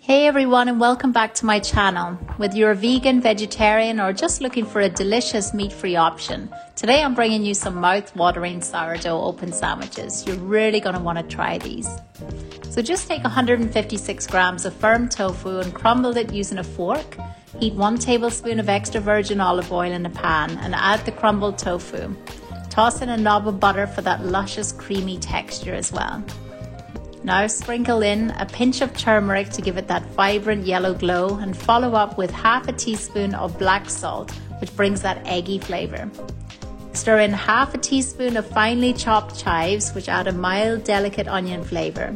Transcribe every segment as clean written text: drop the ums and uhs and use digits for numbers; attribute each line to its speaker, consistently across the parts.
Speaker 1: Hey everyone, and welcome back to my channel. Whether you're a vegan, vegetarian, or just looking for a delicious meat-free option, today I'm bringing you some mouth-watering sourdough open sandwiches. You're really going to want to try these. So just take 156 grams of firm tofu and crumble it using a fork. Heat 1 tablespoon of extra virgin olive oil in a pan and add the crumbled tofu. Toss in a knob of butter for that luscious creamy texture as well. Now sprinkle in a pinch of turmeric to give it that vibrant yellow glow, and follow up with half a teaspoon of black salt, which brings that eggy flavour. Stir in half a teaspoon of finely chopped chives, which add a mild, delicate onion flavour.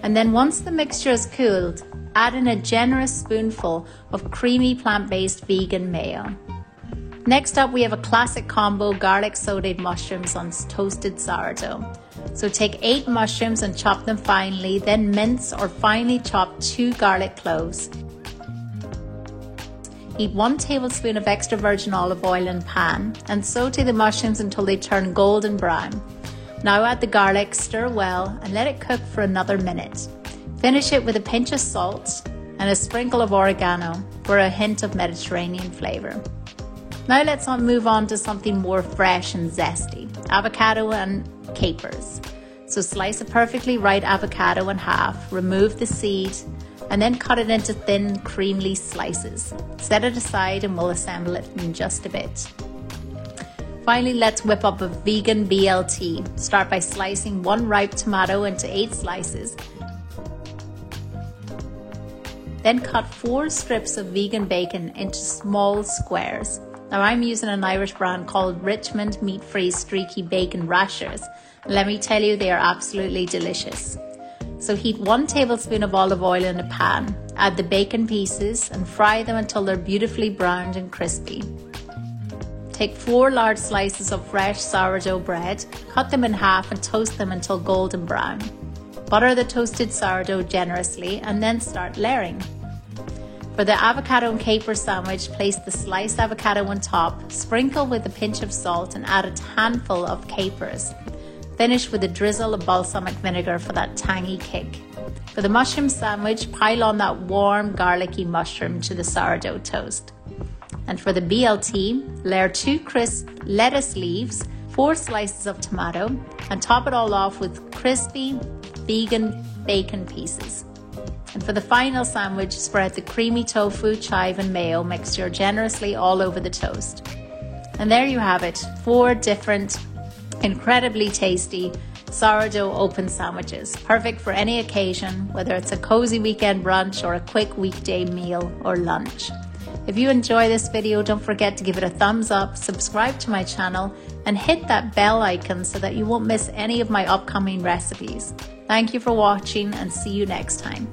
Speaker 1: And then once the mixture is cooled, add in a generous spoonful of creamy plant-based vegan mayo. Next up, we have a classic combo: garlic sauteed mushrooms on toasted sourdough. So take 8 mushrooms and chop them finely, then mince or finely chop 2 garlic cloves. Heat 1 tablespoon of extra virgin olive oil in a pan and saute the mushrooms until they turn golden brown. Now add the garlic, stir well, and let it cook for another minute. Finish it with a pinch of salt and a sprinkle of oregano for a hint of Mediterranean flavour. Now let's move on to something more fresh and zesty: avocado and capers. So slice a perfectly ripe avocado in half, remove the seed, and then cut it into thin, creamy slices. Set it aside and we'll assemble it in just a bit. Finally, let's whip up a vegan BLT. Start by slicing 1 ripe tomato into 8 slices. Then cut 4 strips of vegan bacon into small squares. Now I'm using an Irish brand called Richmond Meat-Free Streaky Bacon Rashers. Let me tell you, they are absolutely delicious. So heat 1 tablespoon of olive oil in a pan, add the bacon pieces and fry them until they're beautifully browned and crispy. Take 4 large slices of fresh sourdough bread, cut them in half and toast them until golden brown. Butter the toasted sourdough generously and then start layering. For the avocado and caper sandwich, place the sliced avocado on top, sprinkle with a pinch of salt and add a handful of capers. Finish with a drizzle of balsamic vinegar for that tangy kick. For the mushroom sandwich, pile on that warm, garlicky mushroom to the sourdough toast. And for the BLT, layer 2 crisp lettuce leaves, 4 slices of tomato, and top it all off with crispy vegan bacon pieces. And for the final sandwich, spread the creamy tofu, chive and mayo mixture generously all over the toast. And there you have it, 4 different, incredibly tasty sourdough open sandwiches, perfect for any occasion, whether it's a cozy weekend brunch or a quick weekday meal or lunch. If you enjoy this video, don't forget to give it a thumbs up, subscribe to my channel, and hit that bell icon so that you won't miss any of my upcoming recipes. Thank you for watching, and see you next time.